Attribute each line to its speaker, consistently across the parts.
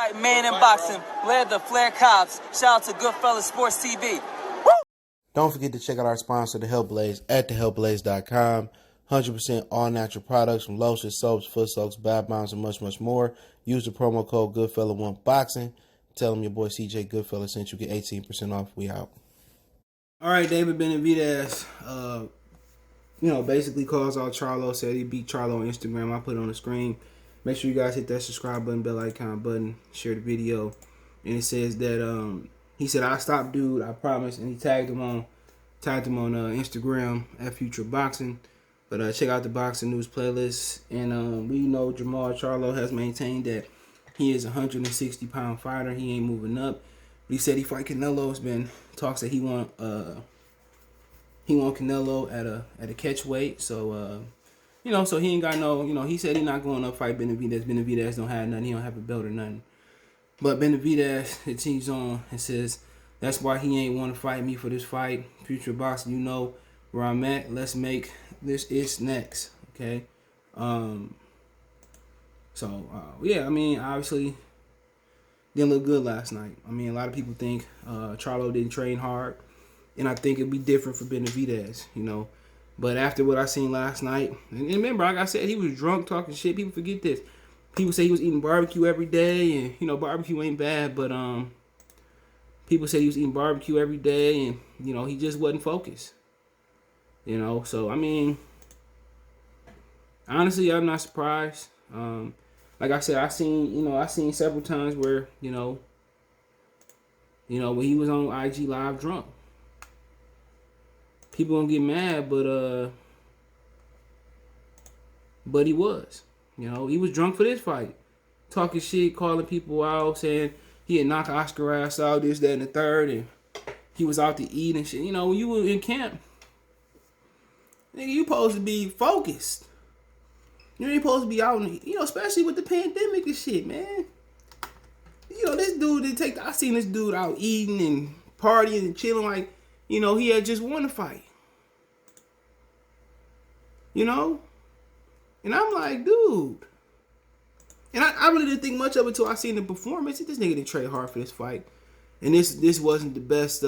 Speaker 1: Fight man in boxing, led the Flair Cops. Shout out to Goodfellas Sports TV. Woo!
Speaker 2: Don't forget to check out our sponsor, The Health Blaze, at thehealthblaze.com. 100% all natural products from lotions, soaps, foot soaks, bath bombs, and much, much more. Use the promo code Goodfella1Boxing. Tell them your boy CJ Goodfella sent you. Get 18% off. We out.
Speaker 3: All right, David Benavidez, basically calls out Charlo, said he beat Charlo on Instagram. I put it on the screen. Make sure you guys hit that subscribe button, bell icon button, share the video. And it says that he said, "I stopped, dude, I promise." And he tagged him on Instagram at Future Boxing. But check out the boxing news playlist. And we know Jermall Charlo has maintained that he is a 160-pound fighter. He ain't moving up. But he said he fight Canelo. It's been talks that he want Canelo at a catch weight. So so he ain't got no, he said he not going up fight Benavidez. Benavidez don't have nothing. He don't have a belt or nothing. But Benavidez, it teams on and says that's why he ain't want to fight me for this fight. Future boxing, you know where I'm at. Let's make this is next. Okay. Obviously didn't look good last night. I mean, a lot of people think Charlo didn't train hard, and I think it'd be different for Benavidez, But after what I seen last night, and remember, like I said, he was drunk talking shit. People forget this. People say he was eating barbecue every day, and barbecue ain't bad, but people say he was eating barbecue every day, and he just wasn't focused. So I mean, honestly, I'm not surprised. Like I said, I seen several times where, when he was on IG Live drunk. People gonna get mad, but he was. He was drunk for this fight. Talking shit, calling people out, saying he had knocked Oscar ass out, this, that, and the third, and he was out to eat and shit. When you were in camp, nigga, you supposed to be focused. You ain't supposed to be out, especially with the pandemic and shit, man. This dude I seen this dude out eating and partying and chilling like, he had just won a fight. And I'm like, dude. And I really didn't think much of it until I seen the performance. This nigga didn't trade hard for this fight. And this wasn't the best,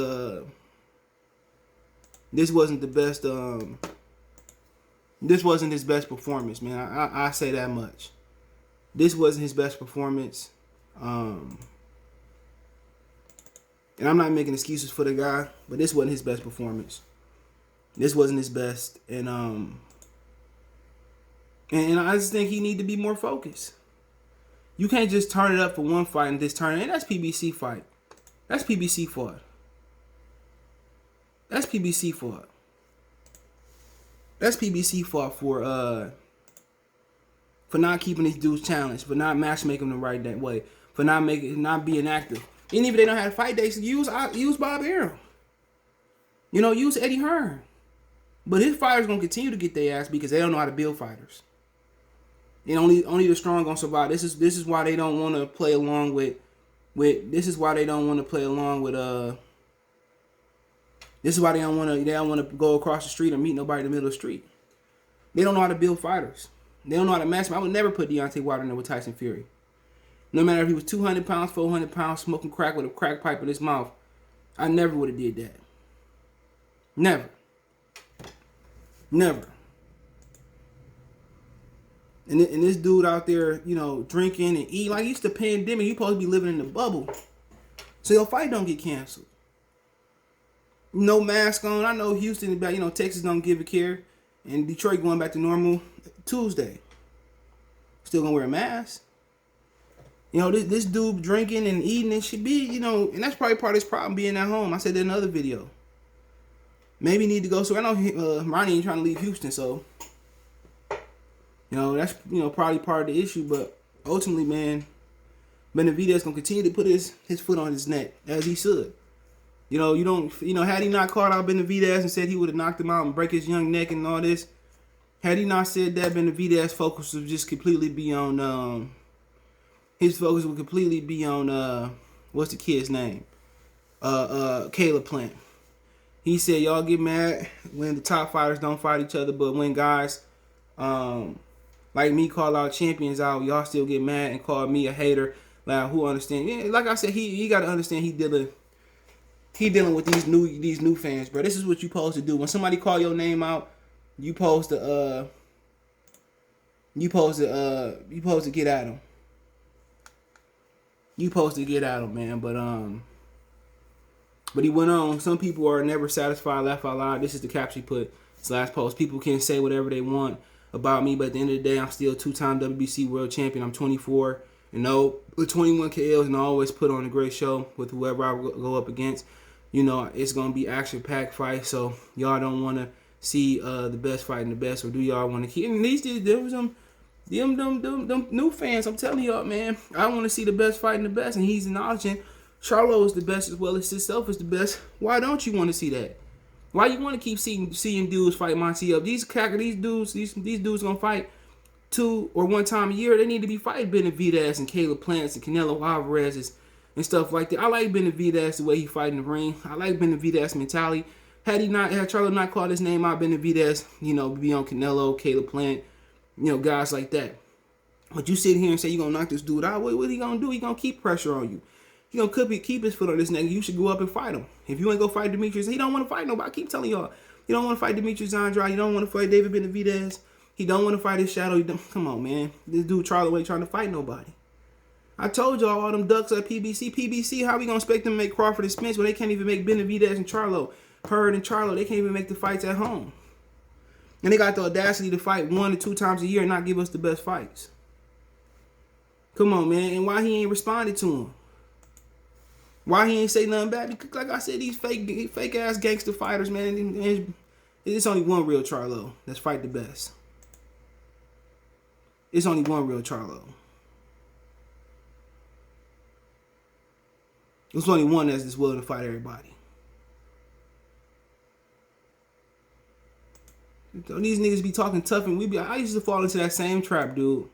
Speaker 3: this wasn't his best performance, man. I say that much. This wasn't his best performance. And I'm not making excuses for the guy, but this wasn't his best performance. This wasn't his best. And I just think he need to be more focused. You can't just turn it up for one fight and just turn it. And that's PBC fight. That's PBC fault. That's PBC fault. That's PBC fault for not keeping these dudes challenged, for not matchmaking them the right that way, for not being active. And even if they don't have fight days, use Bob Arum. Use Eddie Hearn. But his fighters gonna continue to get their ass because they don't know how to build fighters. And only the strong gonna survive. This is why they don't want to play along with. This is why they don't want to play along with. This is why they don't want to go across the street or meet nobody in the middle of the street. They don't know how to build fighters. They don't know how to match them. I would never put Deontay Wilder in there with Tyson Fury. No matter if he was 200 pounds, 400 pounds, smoking crack with a crack pipe in his mouth, I never would have did that. Never. And this dude out there, drinking and eating like it's the pandemic. You supposed to be living in the bubble, so your fight don't get canceled. No mask on. I know Houston, Texas don't give a care, and Detroit going back to normal Tuesday. Still gonna wear a mask. This dude drinking and eating and should be, and that's probably part of his problem being at home. I said that in another video. Maybe need to go. So I know Ronnie ain't trying to leave Houston, so that's probably part of the issue. But ultimately, man, Benavidez gonna continue to put his foot on his neck as he should. Had he not called out Benavidez and said he would have knocked him out and break his young neck and all this, had he not said that, Benavidez focus would just completely be on his focus would completely be on what's the kid's name? Caleb Plant. He said y'all get mad when the top fighters don't fight each other, but when guys like me call out champions out, y'all still get mad and call me a hater. Like who understand? Yeah, like I said, he got to understand he dealing with these new fans, bro. This is what you supposed to do. When somebody call your name out, you supposed to get at them. You supposed to get at him, man. But he went on. Some people are never satisfied. Laugh out loud. This is the caption he put. His last post. People can say whatever they want about me, but at the end of the day, I'm still 2-time WBC world champion. I'm 24 and 0 with 21 KLs, and I always put on a great show with whoever I go up against. You know, it's gonna be action-packed fight. So y'all don't want to see the best fighting the best, or do y'all want to keep? And there was them new fans. I'm telling y'all, man. I want to see the best fighting the best, and he's acknowledging Charlo is the best as well as himself is the best. Why don't you want to see that? Why you want to keep seeing dudes fight Montiel? These dudes gonna fight 2 or 1 time a year. They need to be fighting Benavidez and Caleb Plants and Canelo Alvarez and stuff like that. I like Benavidez the way he fight in the ring. I like Benavidez mentality. Had Charlo not called his name out, Benavidez, be on Canelo, Caleb Plant, guys like that. But you sit here and say you're gonna knock this dude out. What he gonna do? He gonna keep pressure on you. He gonna keep his foot on this neck. You should go up and fight him. If you ain't go fight Demetrius, he don't want to fight nobody. I keep telling y'all, you don't want to fight Demetrius Andrade. You don't want to fight David Benavidez. He don't want to fight his shadow. Come on, man. This dude Charlo ain't trying to fight nobody. I told y'all all them ducks at PBC. How we gonna expect them to make Crawford and Spence when they can't even make Benavidez and Charlo, Hurd and Charlo? They can't even make the fights at home. And they got the audacity to fight 1 to 2 times a year and not give us the best fights. Come on, man. And why he ain't responded to him? Why he ain't say nothing back? Because like I said, these fake ass gangster fighters, man, it's only one real Charlo that's fight the best. It's only one real Charlo. There's only one that's just willing to fight everybody. These niggas be talking tough, and I used to fall into that same trap, dude.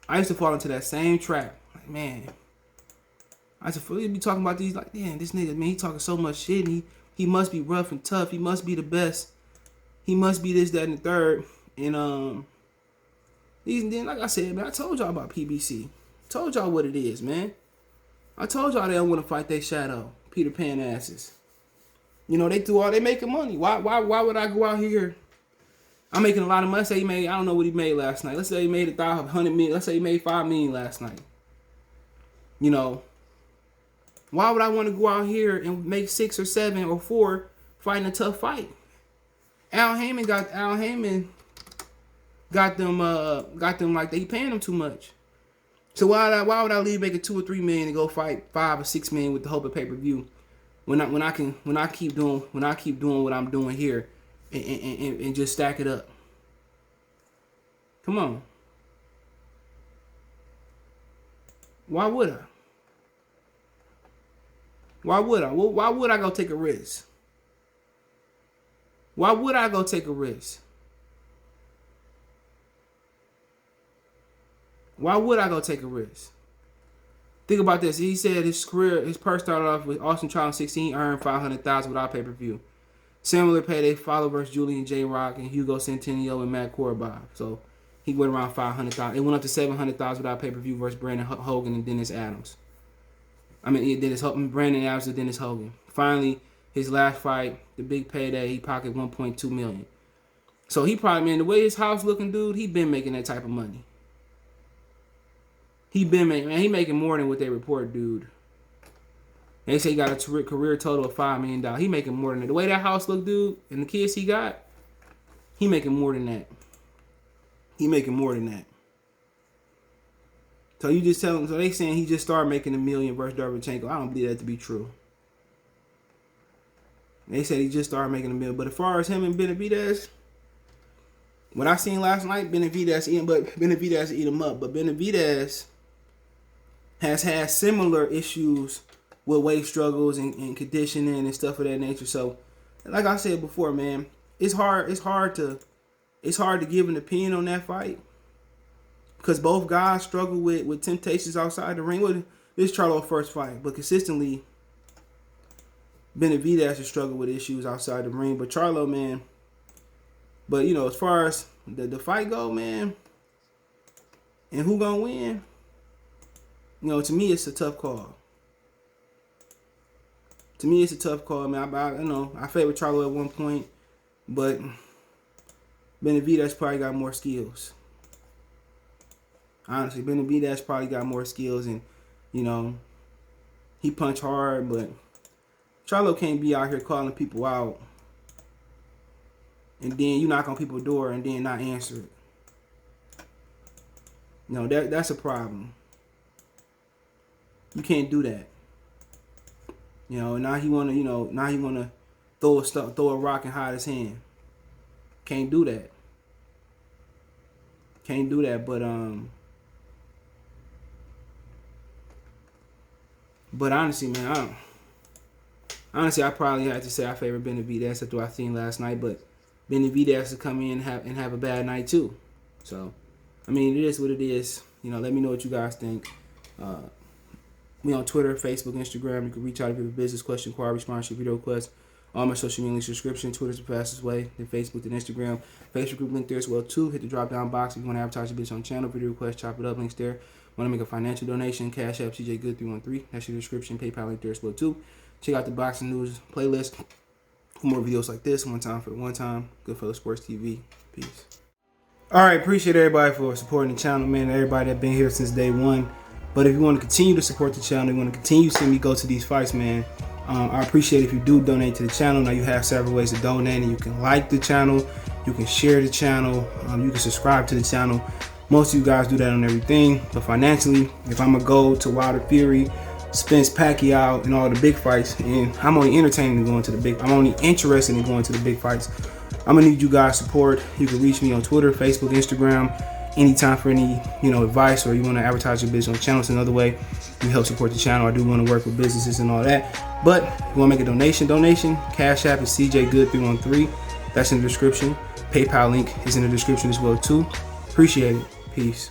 Speaker 3: I used to fall into that same trap. Like, man, I used to be talking about these, like, damn, this nigga, man, he talking so much shit, and he must be rough and tough. He must be the best. He must be this, that, and the third. And then, like I said, man, I told y'all about PBC. Told y'all what it is, man. I told y'all they don't want to fight their shadow, Peter Pan asses. They making money. Why would I go out here? I'm making a lot of money. Let's say I don't know what he made last night. Let's say he made $100 million. Let's say he made $5 million last night. Why would I want to go out here and make 6 or 7 or 4 fighting a tough fight? Al Heyman got them like they paying them too much. So why would I leave making 2 or 3 million and go fight 5 or 6 million with the hope of pay-per-view when I keep doing what I'm doing here and just stack it up? Come on. Why would I? Why would I go take a risk? Why would I go take a risk? Why would I go take a risk? Think about this. He said his purse started off with Austin Charlo 16, earned $500,000 without pay-per-view. Similar payday, Fowler versus Julian J. Rock and Hugo Centennial and Matt Korobov. So he went around $500,000. It went up to $700,000 without pay-per-view versus Brandon Hogan and Dennis Adams. Brandon Adams and Dennis Hogan. Finally, his last fight, the big payday, he pocketed $1.2 million. So he probably, man, the way his house looking, dude, he been making that type of money. He making more than what they report, dude. They say he got a career total of $5 million. He making more than that. The way that house look, dude, and the kids he got, he making more than that. He making more than that. So you just tell him. So they saying he just started making $1 million versus Derevchenko. I don't believe that to be true. They said he just started making $1 million. But as far as him and Benavidez, what I seen last night, Benavidez eat him up. But Benavidez has had similar issues with weight struggles and conditioning and stuff of that nature. So, like I said before, man, it's hard to give an opinion on that fight because both guys struggle with temptations outside the ring. Well, this is Charlo's first fight, but consistently, Benavidez has struggled with issues outside the ring. But Charlo, man, but as far as the fight go, man, and who gonna win? You know, to me, it's a tough call. To me, it's a tough call, man. I favored Charlo at one point, but Benavidez probably got more skills. Honestly, Benavidez probably got more skills, and you know, he punch hard, but Charlo can't be out here calling people out, and then you knock on people's door and then not answer it. No, that's a problem. You can't do that. You know, now he wanna throw a rock and hide his hand. Can't do that. Can't do that. But honestly, man, I probably had to say I favor Benavidez after I seen last night. But Benavidez to come in and have a bad night too. So, I mean, it is what it is. You know, let me know what you guys think. We on Twitter, Facebook, Instagram. You can reach out if you have a business question, inquiry, sponsorship, video request. All my social media links, description. Twitter's the fastest way. Then Facebook, then Instagram. Facebook group link there as well too. Hit the drop down box if you want to advertise your business on channel. Video request, chop it up. Links there. Want to make a financial donation? Cash App CJ Good 313. That's your description. PayPal link there as well too. Check out the boxing news playlist for more videos like this. One time for the one time. Goodfellas Sports TV. Peace. All right, appreciate everybody for supporting the channel, man. Everybody that been here since day one. But if you want to continue to support the channel, you want to continue seeing me go to these fights, man, I appreciate if you do donate to the channel. Now you have several ways to donate, and you can like the channel, you can share the channel, you can subscribe to the channel. Most of you guys do that on everything. But financially, if I'm gonna go to Wilder Fury, Spence Pacquiao, and all the big fights, and I'm only entertaining going to the big, I'm only interested in going to the big fights, I'm gonna need you guys' support. You can reach me on Twitter, Facebook, Instagram, anytime for any advice, or you want to advertise your business on the channel. It's another way you help support the channel. I do want to work with businesses and all that. But if you want to make a donation, Cash App is CJ Good 313. That's in the description. PayPal link is in the description as well too. Appreciate it. Peace.